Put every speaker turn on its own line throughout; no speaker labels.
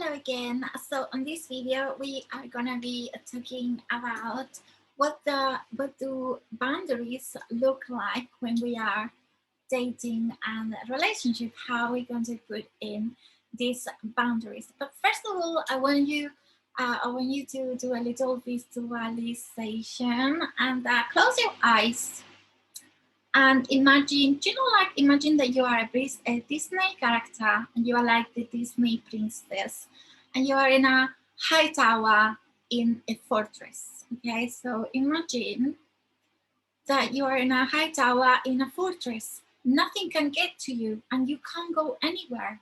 Hello again. So on this video, we are gonna be talking about what do boundaries look like when we are dating and relationship. How we're going to put in these boundaries. But first of all, I want you to do a little visualization and close your eyes and imagine, imagine that you are a Disney character and you are like the Disney princess and you are in a high tower in a fortress. Okay, so imagine that you are in a high tower in a fortress. Nothing can get to you and you can't go anywhere.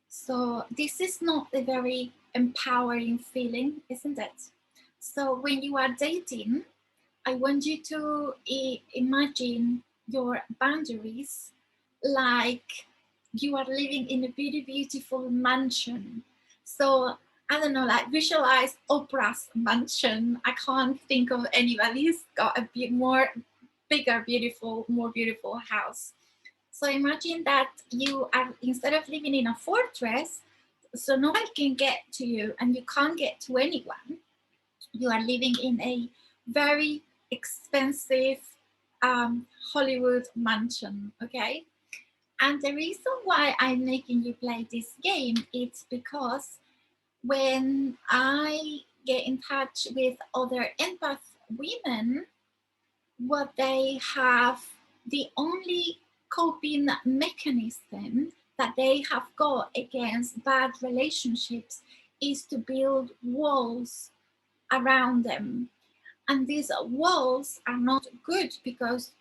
So this is not a very empowering feeling, isn't it? So when you are dating, I want you to imagine your boundaries like you are living in a very beautiful mansion. So I don't know, like visualize Oprah's mansion. I can't think of anybody who's got a bit more bigger, beautiful, more beautiful house. So imagine that you are, instead of living in a fortress, so nobody can get to you and you can't get to anyone, you are living in a very expensive Hollywood mansion, okay? And the reason why I'm making you play this game is because when I get in touch with other empath women, what they have, the only coping mechanism that they have got against bad relationships is to build walls around them. And these walls are not good because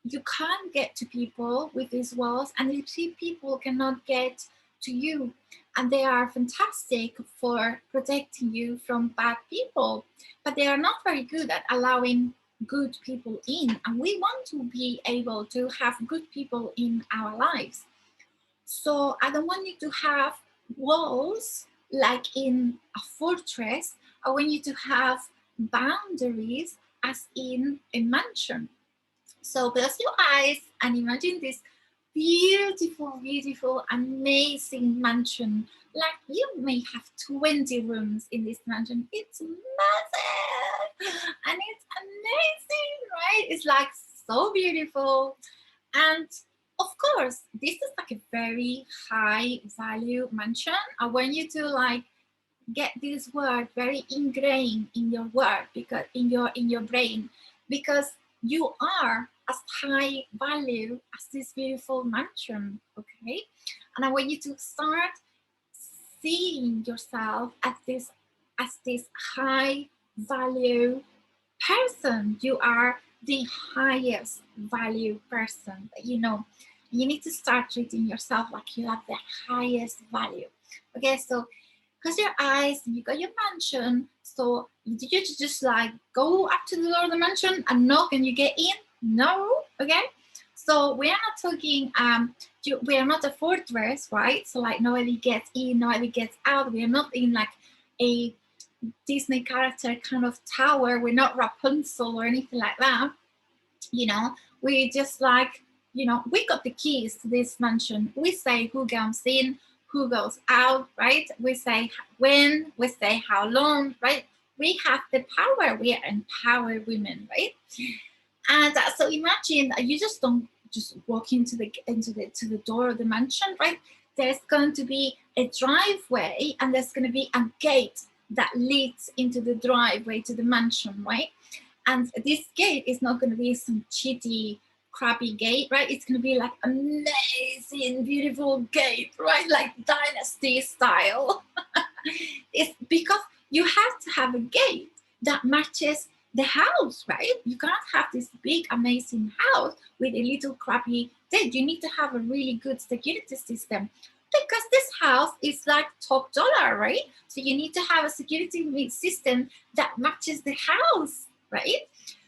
you can't get to people with these walls, and you see people cannot get to you. And they are fantastic for protecting you from bad people, but they are not very good at allowing good people in. And we want to be able to have good people in our lives. So I don't want you to have walls like in a fortress. I want you to have boundaries as in a mansion. So close your eyes and imagine this beautiful, beautiful, amazing mansion. Like you may have 20 rooms in this mansion. It's massive and it's amazing, right? It's like so beautiful. And of course, this is like a very high value mansion. I want you to like get this word very ingrained in your word, because in your brain, because you are as high value as this beautiful mansion, okay? And I want you to start seeing yourself as this high value person. You are the highest value person that you know. You need to start treating yourself like you have the highest value. Okay, so close your eyes, you got your mansion. So did you just like go up to the door of the mansion and knock and you get in? No, okay. So we are not talking we are not a fortress, right? So like nobody gets in, nobody gets out. We are not in like a Disney character kind of tower. We're not Rapunzel or anything like that. You know, we just like, we got the keys to this mansion. We say who comes in, who goes out, right? We say when, we say how long, right? We have the power. We are empowered women, right? And so imagine you just don't just walk into the door of the mansion, right? There's going to be a driveway and there's going to be a gate that leads into the driveway to the mansion, right? And this gate is not going to be some cheaty, crappy gate, right? It's going to be like amazing, beautiful gate, right? Like dynasty style. It's because you have to have a gate that matches the house, right? You can't have this big, amazing house with a little crappy gate. You need to have a really good security system because this house is like top dollar, right? So you need to have a security system that matches the house, right?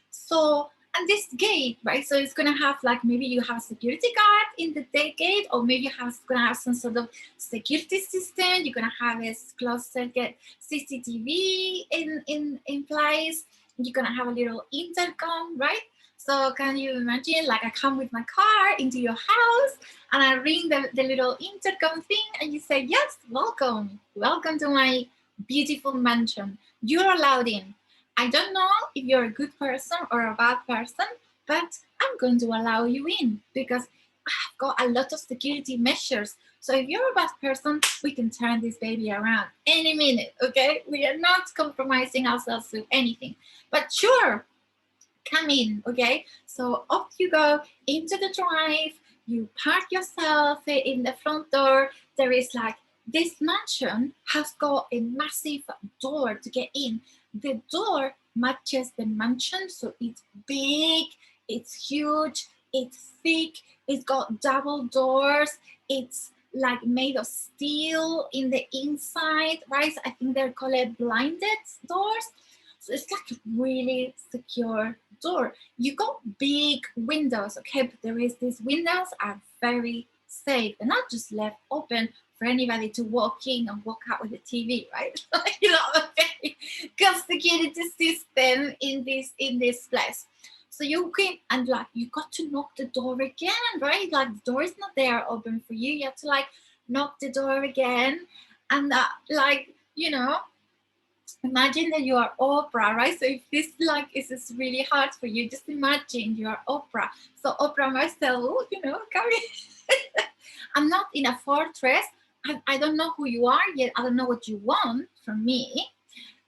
So, and this gate, right? So it's gonna have like, maybe you have a security guard in the gate, or maybe gonna have some sort of security system. You're gonna have a closed circuit CCTV in place. You're gonna have a little intercom, right? So can you imagine, like, I come with my car into your house and I ring the little intercom thing and you say, yes, welcome. Welcome to my beautiful mansion. You're allowed in. I don't know if you're a good person or a bad person, but I'm going to allow you in because I've got a lot of security measures. So if you're a bad person, we can turn this baby around any minute, okay? We are not compromising ourselves with anything. But sure, come in, okay? So off you go into the drive, you park yourself in the front door. There is like, this mansion has got a massive door to get in. The door matches the mansion, so it's big, it's huge, it's thick, it's got double doors, it's like made of steel in the inside, right? I think they're called blinded doors. So it's like a really secure door. You got big windows, okay, but these windows are very safe. They're not just left open for anybody to walk in and walk out with the TV, right? You know, a very good security system in this place. So you came and like you got to knock the door again, right? Like the door is not there open for you. You have to like knock the door again, and like imagine that you are Oprah, right? So if this like is really hard for you, just imagine you are Oprah. So Oprah Marcel, carry. I'm not in a fortress. I don't know who you are yet. I don't know what you want from me,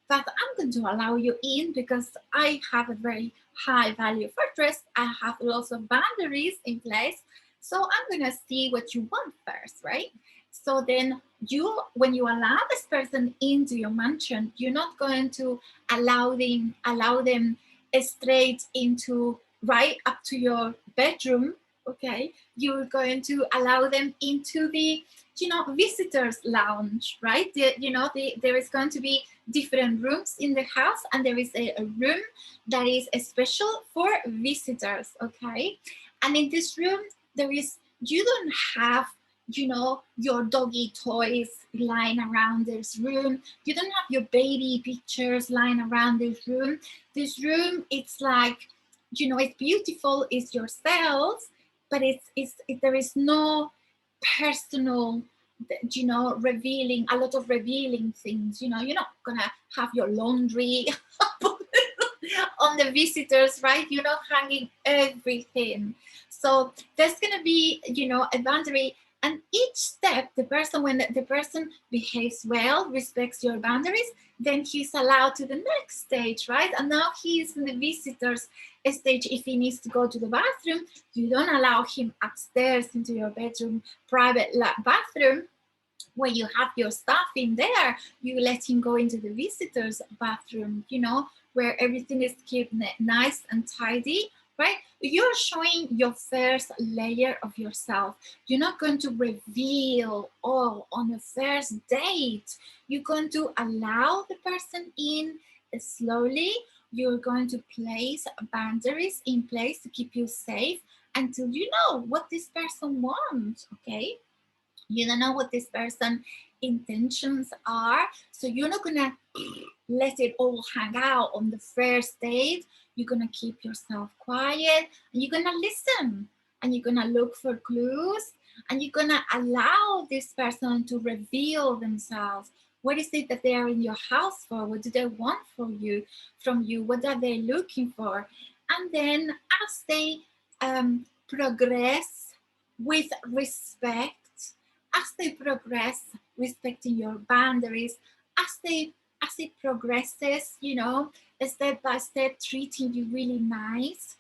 but I'm going to allow you in because I have a very high value fortress. I have lots of boundaries in place. So I'm going to see what you want first, right? So then when you allow this person into your mansion, you're not going to allow them straight into right up to your bedroom. Okay, you're going to allow them into the visitors lounge, right? There is going to be different rooms in the house, and there is a room that is special for visitors. Okay, and in this room you don't have your doggy toys lying around this room. You don't have your baby pictures lying around this room. This room, it's like, it's beautiful, it's yourself, but there is no personal, revealing, a lot of revealing things. You're not gonna have your laundry on the visitors, right? You're not hanging everything. So there's gonna be, a boundary. And each step, when the person behaves well, respects your boundaries, then he's allowed to the next stage, right? And now he's in the visitors stage. If he needs to go to the bathroom, you don't allow him upstairs into your bedroom, private bathroom, where you have your stuff in there. You let him go into the visitors bathroom, where everything is kept nice and tidy, right? You're showing your first layer of yourself. You're not going to reveal all on the first date. You're going to allow the person in slowly. You're going to place boundaries in place to keep you safe until you know what this person wants, okay? You don't know what this person intentions are, so you're not gonna let it all hang out on the first date. You're gonna keep yourself quiet, and you're gonna listen, and you're gonna look for clues, and you're gonna allow this person to reveal themselves. What is it that they are in your house for? What do they want from you? What are they looking for? And then as they progress with respect, as they progress, respecting your boundaries, as it progresses, step by step, treating you really nice,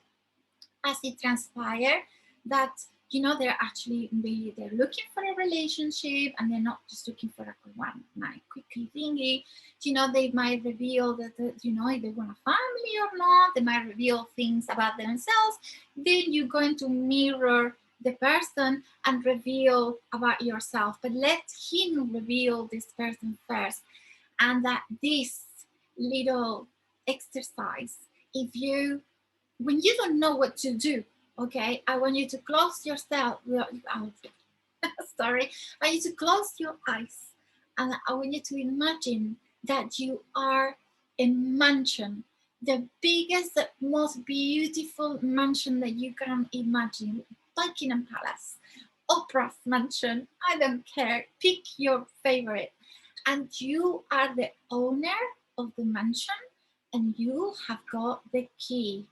as it transpires that they're actually, maybe they're looking for a relationship and they're not just looking for a one night quickly thingy. They might reveal that if they want a family or not. They might reveal things about themselves. Then you're going to mirror the person and reveal about yourself, but let him reveal this person first. And that this little exercise, if you when you don't know what to do, okay, I want you to close yourself. Sorry, I want you to close your eyes, and I want you to imagine that you are a mansion. the biggest, the most beautiful mansion that you can imagine, Buckingham Palace, Oprah's mansion, I don't care, pick your favorite. And you are the owner of the mansion and you have got the key.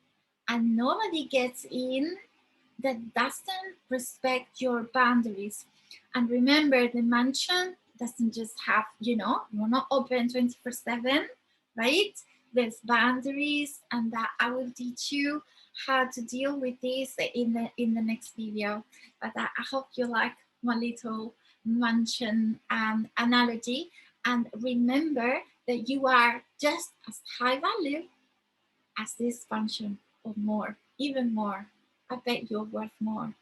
And nobody gets in that doesn't respect your boundaries. And remember, the mansion doesn't just have, you're not open 24/7, right? There's boundaries, and that I will teach you how to deal with this in the next video. But I hope you like my little mansion analogy. And remember that you are just as high value as this function or more, even more. I bet you're worth more.